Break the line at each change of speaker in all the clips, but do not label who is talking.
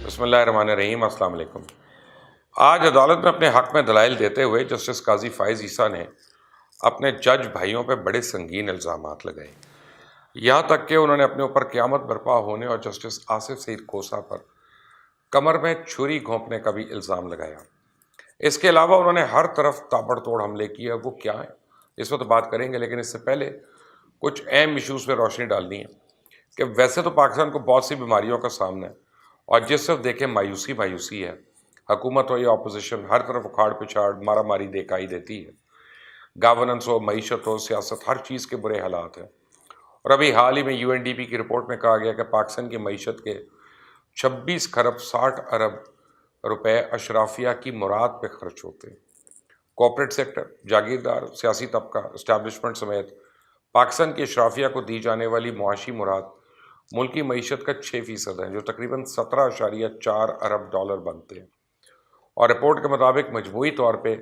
بسم اللہ الرحمن الرحیم۔ السلام علیکم۔ آج عدالت میں اپنے حق میں دلائل دیتے ہوئے جسٹس قاضی فائز عیسیٰ نے اپنے جج بھائیوں پہ بڑے سنگین الزامات لگائے، یہاں تک کہ انہوں نے اپنے اوپر قیامت برپا ہونے اور جسٹس آصف سعید کوسہ پر کمر میں چھری گھونپنے کا بھی الزام لگایا۔ اس کے علاوہ انہوں نے ہر طرف تابڑ توڑ حملے کیے۔ وہ کیا ہیں اس وقت بات کریں گے، لیکن اس سے پہلے کچھ اہم ایشوز پہ روشنی ڈالنی ہے کہ ویسے تو پاکستان کو بہت سی بیماریوں کا سامنا ہے، اور جس طرف دیکھیں مایوسی ہے، حکومت ہو یا اپوزیشن، ہر طرف اکھاڑ پچھاڑ مارا ماری دکھائی دیتی ہے۔ گورننس ہو، معیشت ہو، سیاست، ہر چیز کے برے حالات ہیں۔ اور ابھی حال ہی میں UNDP کی رپورٹ میں کہا گیا کہ پاکستان کی معیشت کے 26 خرب 60 ارب روپے اشرافیہ کی مراد پہ خرچ ہوتے ہیں۔ کارپوریٹ سیکٹر، جاگیردار، سیاسی طبقہ، اسٹیبلشمنٹ سمیت پاکستان کی اشرافیہ کو دی جانے والی معاشی مراد ملکی معیشت کا 6% ہے، جو تقریباً 17.4 ارب ڈالر بنتے ہیں۔ اور رپورٹ کے مطابق مجموعی طور پہ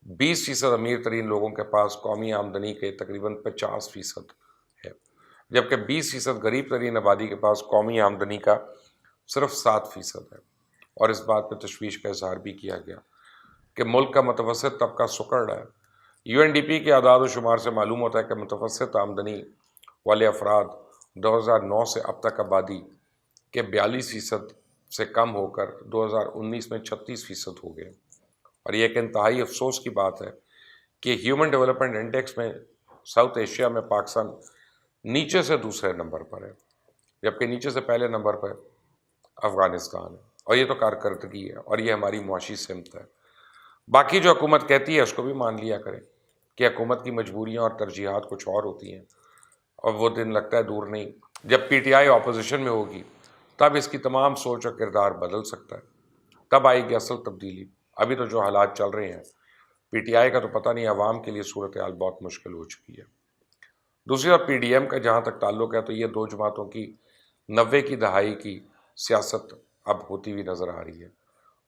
20% امیر ترین لوگوں کے پاس قومی آمدنی کے تقریباً 50% ہے، جبکہ 20% غریب ترین آبادی کے پاس قومی آمدنی کا صرف 7% ہے۔ اور اس بات پہ تشویش کا اظہار بھی کیا گیا کہ ملک کا متوسط طبقہ سکڑ رہا ہے۔ UNDP کے اعداد و شمار سے معلوم ہوتا ہے کہ متوسط آمدنی والے افراد 2009 سے اب تک آبادی کے 42% سے کم ہو کر 2019 میں 36% ہو گئے۔ اور یہ ایک انتہائی افسوس کی بات ہے کہ ہیومن ڈیولپمنٹ انڈیکس میں ساؤتھ ایشیا میں پاکستان نیچے سے دوسرے نمبر پر ہے، جبکہ نیچے سے پہلے نمبر پر افغانستان ہے۔ اور یہ تو کارکردگی ہے، اور یہ ہماری معاشی سمت ہے۔ باقی جو حکومت کہتی ہے اس کو بھی مان لیا کریں کہ حکومت کی مجبوریاں اور ترجیحات کچھ اور ہوتی ہیں، اور وہ دن لگتا ہے دور نہیں جب PTI اپوزیشن میں ہوگی، تب اس کی تمام سوچ اور کردار بدل سکتا ہے، تب آئے گی اصل تبدیلی۔ ابھی تو جو حالات چل رہے ہیں PTI کا تو پتہ نہیں، عوام کے لیے صورتحال بہت مشکل ہو چکی ہے۔ دوسری طرف PDM کا جہاں تک تعلق ہے تو یہ دو جماعتوں کی 90 کی دہائی کی سیاست اب ہوتی ہوئی نظر آ رہی ہے۔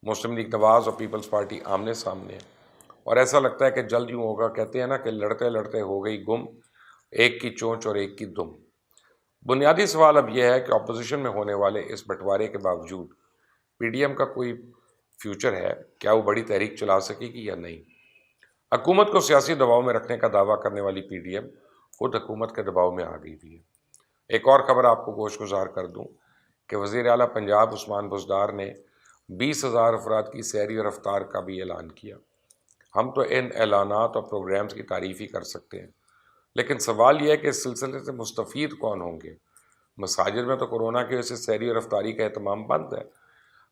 مسلم لیگ نواز اور پیپلز پارٹی آمنے سامنے ہیں، اور ایسا لگتا ہے کہ جلد یوں ہوگا، کہتے ہیں نا کہ لڑتے لڑتے ہو گئی گم، ایک کی چونچ اور ایک کی دم۔ بنیادی سوال اب یہ ہے کہ اپوزیشن میں ہونے والے اس بٹوارے کے باوجود PDM کا کوئی فیوچر ہے؟ کیا وہ بڑی تحریک چلا سکے گی یا نہیں؟ حکومت کو سیاسی دباؤ میں رکھنے کا دعویٰ کرنے والی PDM خود حکومت کے دباؤ میں آ گئی بھی ہے۔ ایک اور خبر آپ کو گوش گزار کر دوں کہ وزیر اعلیٰ پنجاب عثمان بزدار نے 20,000 افراد کی سحری اور افطار کا بھی اعلان کیا۔ ہم تو ان اعلانات اور پروگرامز کی تعریف ہی کر سکتے ہیں، لیکن سوال یہ ہے کہ اس سلسلے سے مستفید کون ہوں گے؟ مساجد میں تو کورونا کی وجہ سے سحری اور افطاری کا اہتمام بند ہے۔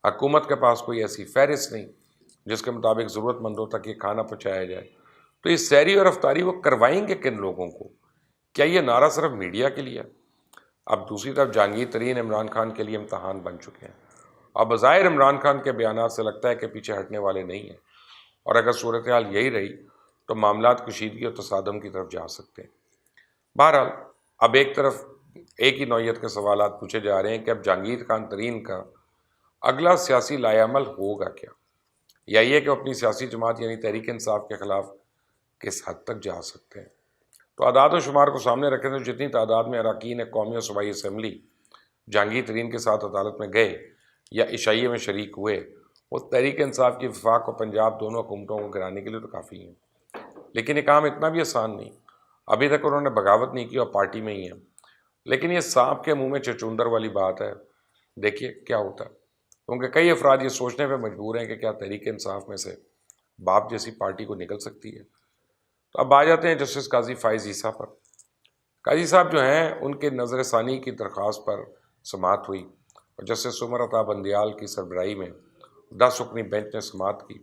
حکومت کے پاس کوئی ایسی فہرست نہیں جس کے مطابق ضرورت مندوں تک یہ کھانا پہنچایا جائے۔ تو یہ سحری اور افطاری وہ کروائیں گے کن لوگوں کو؟ کیا یہ نعرہ صرف میڈیا کے لیے؟ اب دوسری طرف جہانگیر ترین عمران خان کے لیے امتحان بن چکے ہیں۔ اب بظاہر عمران خان کے بیانات سے لگتا ہے کہ پیچھے ہٹنے والے نہیں ہیں، اور اگر صورتحال یہی رہی تو معاملات کشیدگی اور تصادم کی طرف جا سکتے ہیں۔ بہرحال اب ایک ہی نوعیت کے سوالات پوچھے جا رہے ہیں کہ اب جہانگیر خان ترین کا اگلا سیاسی لائے عمل ہوگا کیا، یا یہ کہ وہ اپنی سیاسی جماعت یعنی تحریک انصاف کے خلاف کس حد تک جا سکتے ہیں۔ تو اعداد و شمار کو سامنے رکھیں تو جتنی تعداد میں اراکین قومی اور صوبائی اسمبلی جہانگیر ترین کے ساتھ عدالت میں گئے یا عشائیے میں شریک ہوئے، وہ تحریک انصاف کی وفاق اور پنجاب دونوں حکومتوں کو گرانے کے لیے تو کافی ہیں۔ لیکن یہ کام اتنا بھی آسان نہیں۔ ابھی تک انہوں نے بغاوت نہیں کی اور پارٹی میں ہی ہیں، لیکن یہ سانپ کے منہ میں چچوندر والی بات ہے۔ دیکھیے کیا ہوتا ہے، کیونکہ کئی افراد یہ سوچنے پہ مجبور ہیں کہ کیا تحریک انصاف میں سے باپ جیسی پارٹی کو نکل سکتی ہے۔ تو اب آ جاتے ہیں جسٹس قاضی فائز عیسیٰ پر۔ قاضی صاحب جو ہیں ان کے نظر ثانی کی درخواست پر سماعت ہوئی، اور جسٹس عمر عطا بندیال کی سربراہی میں 10 رکنی بینچ نے سماعت کی۔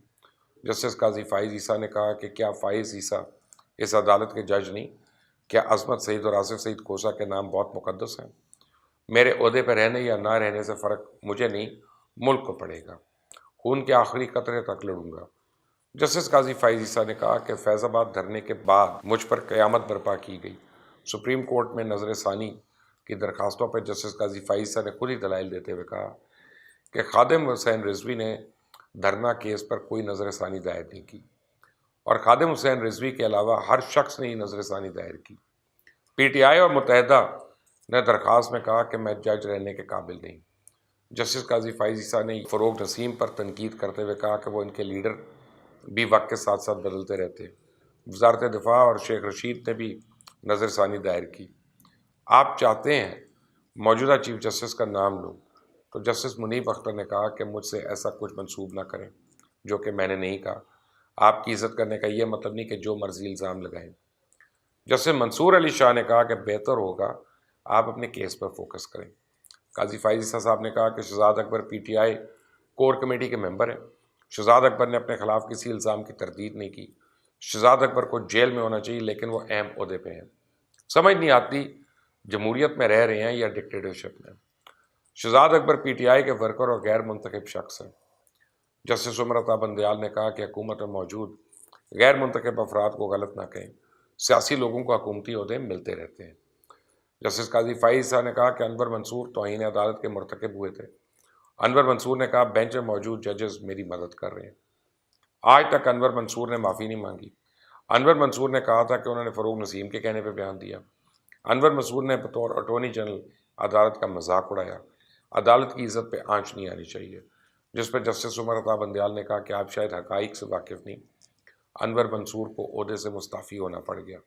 جسٹس قاضی فائز عیسیٰ نے کہا کہ کیا فائز عیسیٰ اس عدالت کے جج نہیں؟ کیا عصمت سعید اور آصف سعید کوسہ کے نام بہت مقدس ہیں؟ میرے عہدے پہ رہنے یا نہ رہنے سے فرق مجھے نہیں، ملک کو پڑے گا۔ خون کے آخری قطرے تک لڑوں گا۔ جسٹس قاضی فائز عیسیٰ نے کہا کہ فیض آباد دھرنے کے بعد مجھ پر قیامت برپا کی گئی۔ سپریم کورٹ میں نظر ثانی کی درخواستوں پر جسٹس قاضی فائز عیسیٰ نے خود ہی دلائل دیتے ہوئے کہا کہ خادم حسین رضوی نے دھرنا کیس پر کوئی نظر ثانی دائر نہیں کی، اور خادم حسین رضوی کے علاوہ ہر شخص نے ہی نظر ثانی دائر کی۔ PTI اور متحدہ نے درخواست میں کہا کہ میں جج رہنے کے قابل نہیں۔ جسٹس قاضی فائز عیسیٰ نے فروغ نسیم پر تنقید کرتے ہوئے کہا کہ وہ ان کے لیڈر بھی وقت کے ساتھ ساتھ بدلتے رہتے ہیں۔ وزارت دفاع اور شیخ رشید نے بھی نظر ثانی دائر کی۔ آپ چاہتے ہیں موجودہ چیف جسٹس کا نام لوں تو جسٹس منیب اختر نے کہا کہ مجھ سے ایسا کچھ منسوب نہ کریں جو کہ میں نے نہیں کہا۔ آپ کی عزت کرنے کا یہ مطلب نہیں کہ جو مرضی الزام لگائیں۔ جسٹس منصور علی شاہ نے کہا کہ بہتر ہوگا آپ اپنے کیس پر فوکس کریں۔ قاضی فائز عیسیٰ صاحب نے کہا کہ Shahzad Akbar P T I core committee کے ممبر ہیں۔ شہزاد اکبر نے اپنے خلاف کسی الزام کی تردید نہیں کی۔ شہزاد اکبر کو جیل میں ہونا چاہیے لیکن وہ اہم عہدے پہ ہیں۔ سمجھ نہیں آتی جمہوریت میں رہ رہے ہیں یا ڈکٹیٹرشپ میں۔ شہزاد اکبر پی ٹی آئی کے ورکر اور غیر منتخب شخص ہیں۔ جسٹس عمر عطا بندیال نے کہا کہ حکومت میں موجود غیر منتخب افراد کو غلط نہ کہیں، سیاسی لوگوں کو حکومتی عہدے ملتے رہتے ہیں۔ جسٹس قاضی فائز عیسیٰ نے کہا کہ انور منصور توہین عدالت کے مرتکب ہوئے تھے۔ انور منصور نے کہا بینچ میں موجود ججز میری مدد کر رہے ہیں۔ آج تک انور منصور نے معافی نہیں مانگی۔ انور منصور نے کہا تھا کہ انہوں نے فروغ نسیم کے کہنے پہ بیان دیا۔ انور منصور نے بطور اٹارنی جنرل عدالت کا مذاق اڑایا۔ عدالت کی عزت پہ آنچ نہیں آنی چاہیے، جس پہ جسٹس عمر عطا بندیال نے کہا کہ آپ شاید حقائق سے واقف نہیں، انور منصور کو عہدے سے مستعفی ہونا پڑ گیا۔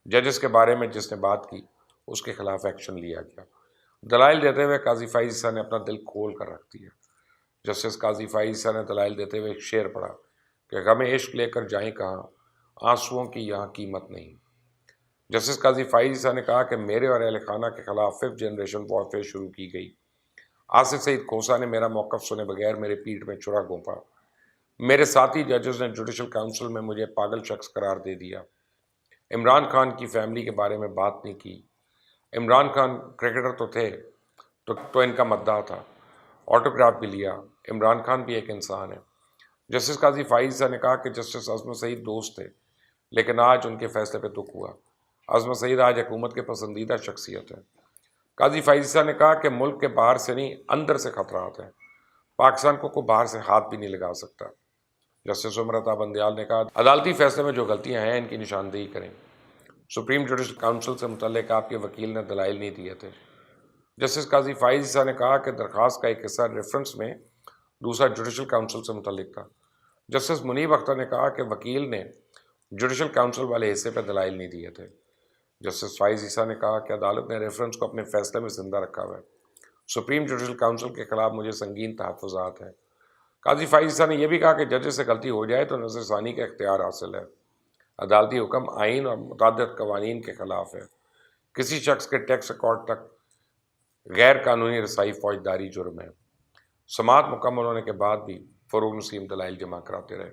ججز کے بارے میں جس نے بات کی اس کے خلاف ایکشن لیا گیا۔ دلائل دیتے ہوئے قاضی فائز عیسیٰ نے اپنا دل کھول کر رکھ دیا۔ جسٹس قاضی فائز عیسیٰ نے دلائل دیتے ہوئے ایک شعر پڑھا کہ غم عشق لے کر جائیں کہاں، آنسوؤں کی یہاں قیمت نہیں۔ جسٹس قاضی فائز عیسیٰ نے کہا کہ میرے اور اہل خانہ کے خلاف 5th جنریشن وارفیئر شروع کی گئی۔ آصف سعید کھوسہ نے میرا موقف سنے بغیر میرے پیٹھ میں چھرا گھونپا۔ میرے ساتھی ججز نے جوڈیشل کاؤنسل میں مجھے پاگل شخص قرار دے دیا۔ عمران خان کی فیملی کے بارے میں بات نہیں کی۔ عمران خان کرکٹر تو تھے تو ان کا مداح تھا، آٹوگراف بھی لیا۔ عمران خان بھی ایک انسان ہے۔ جسٹس قاضی فائز عیسیٰ نے کہا کہ جسٹس عصمت سعید دوست تھے لیکن آج ان کے فیصلے پہ دکھ ہوا۔ عصمت سعید آج حکومت کے پسندیدہ شخصیت ہے۔ قاضی فائز عیسیٰ نے کہا کہ ملک کے باہر سے نہیں اندر سے خطرات ہیں، پاکستان کو کوئی باہر سے ہاتھ بھی نہیں لگا سکتا۔ جسٹس عمر عطا بندیال نے کہا عدالتی فیصلے میں جو غلطیاں ہیں ان کی نشاندہی کریں۔ سپریم جوڈیشل کاؤنسل سے متعلق آپ کے وکیل نے دلائل نہیں دیے تھے۔ جسٹس قاضی فائز عیسیٰ نے کہا کہ درخواست کا ایک حصہ ریفرنس میں دوسرا جوڈیشل کاؤنسل سے متعلق تھا۔ جسٹس منیب اختر نے کہا کہ وکیل نے جوڈیشل کاؤنسل والے حصے پہ دلائل نہیں دیے تھے۔ جسٹس فائز عیسیٰ نے کہا کہ عدالت نے ریفرنس کو اپنے فیصلے میں زندہ رکھا ہوا ہے۔ سپریم جوڈیشل کاؤنسل کے خلاف مجھے سنگین تحفظات ہیں۔ قاضی فائز عیسیٰ نے یہ بھی کہا کہ ججز سے غلطی ہو جائے تو نظر ثانی کا اختیار حاصل ہے۔ عدالتی حکم آئین اور متعدد قوانین کے خلاف ہے۔ کسی شخص کے ٹیکس ریکارڈ تک غیر قانونی رسائی فوجداری جرم ہے۔ سماعت مکمل ہونے کے بعد بھی فروغ نسیم دلائل جمع کراتے رہے۔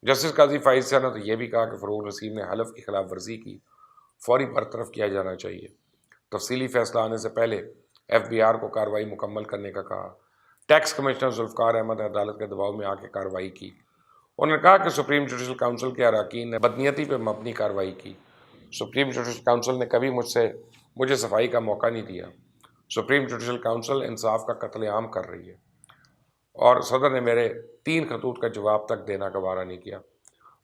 جسٹس قاضی فائز عیسیٰ نے تو یہ بھی کہا کہ فروغ نسیم نے حلف کی خلاف ورزی کی، فوری برطرف کیا جانا چاہیے۔ تفصیلی فیصلہ آنے سے پہلے FBI کو کارروائی مکمل کرنے کا کہا۔ ٹیکس کمشنر ذوالفقار احمد نے عدالت کے دباؤ میں آ کے کارروائی کی۔ انہوں نے کہا کہ سپریم جوڈیشل کاؤنسل کے اراکین نے بدنیتی پہ مبنی کارروائی کی۔ سپریم جوڈیشل کاؤنسل نے کبھی مجھے صفائی کا موقع نہیں دیا۔ سپریم جوڈیشل کاؤنسل انصاف کا قتل عام کر رہی ہے اور صدر نے میرے 3 خطوط کا جواب تک دینا گوارا نہیں کیا۔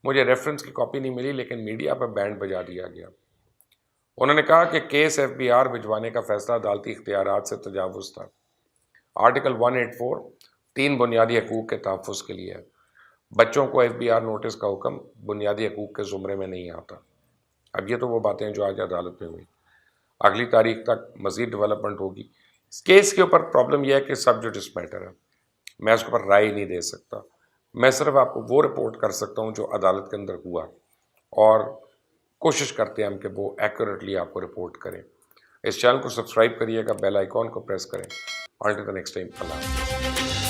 مجھے ریفرنس کی کاپی نہیں ملی لیکن میڈیا پر بینڈ بجا دیا گیا۔ انہوں نے کہا کہ کیس FBI بھجوانے کا فیصلہ عدالتی اختیارات سے تجاوز تھا۔ آرٹیکل 184 3 بنیادی حقوق کے تحفظ کے لیے ہے۔ بچوں کو FBI نوٹس کا حکم بنیادی حقوق کے زمرے میں نہیں آتا۔ اب یہ تو وہ باتیں جو آج عدالت میں ہوئی، اگلی تاریخ تک مزید ڈیولپمنٹ ہوگی۔ اس کیس کے اوپر پرابلم یہ ہے کہ سب جوڈس میٹر ہے، میں اس کے اوپر رائے نہیں دے سکتا۔ میں صرف آپ کو وہ رپورٹ کر سکتا ہوں جو عدالت کے اندر ہوا، اور کوشش کرتے ہیں ہم کہ وہ ایکوریٹلی آپ کو رپورٹ کریں۔ اس چینل کو سبسکرائب کریے گا، بیل آئیکن کو پریس کریں۔ until the next time، اللہ حافظ۔